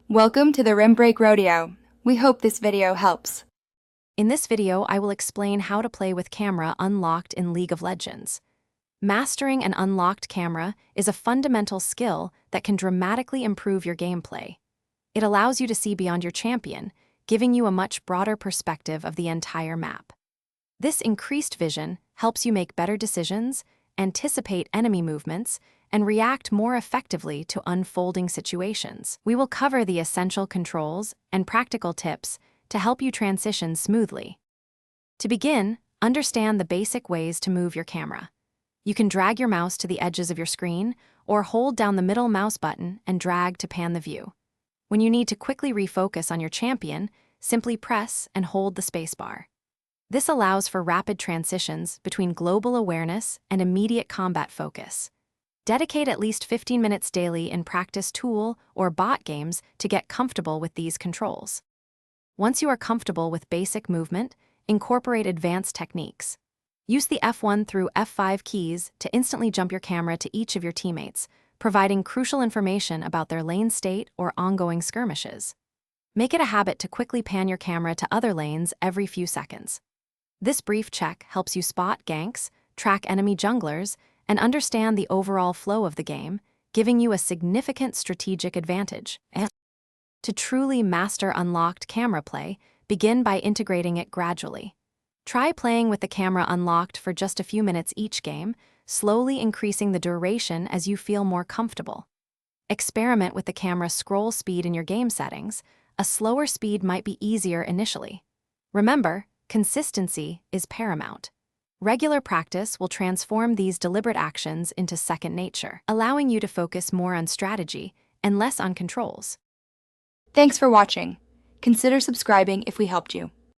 Welcome to the Rim Break Rodeo. We hope this video helps. In this video, I will explain how to play with camera unlocked in League of Legends. Mastering an unlocked camera is a fundamental skill that can dramatically improve your gameplay. It allows you to see beyond your champion, giving you a much broader perspective of the entire map. This increased vision helps you make better decisions, anticipate enemy movements, and react more effectively to unfolding situations. We will cover the essential controls and practical tips to help you transition smoothly. To begin, understand the basic ways to move your camera. You can drag your mouse to the edges of your screen or hold down the middle mouse button and drag to pan the view. When you need to quickly refocus on your champion, simply press and hold the spacebar. This allows for rapid transitions between global awareness and immediate combat focus. Dedicate at least 15 minutes daily in practice tool or bot games to get comfortable with these controls. Once you are comfortable with basic movement, incorporate advanced techniques. Use the F1 through F5 keys to instantly jump your camera to each of your teammates, providing crucial information about their lane state or ongoing skirmishes. Make it a habit to quickly pan your camera to other lanes every few seconds. This brief check helps you spot ganks, track enemy junglers, and understand the overall flow of the game, giving you a significant strategic advantage. To truly master unlocked camera play, begin by integrating it gradually. Try playing with the camera unlocked for just a few minutes each game, slowly increasing the duration as you feel more comfortable. Experiment with the camera scroll speed in your game settings. A slower speed might be easier initially. Remember, consistency is paramount. Regular practice will transform these deliberate actions into second nature, allowing you to focus more on strategy and less on controls. Thanks for watching. Consider subscribing if we helped you.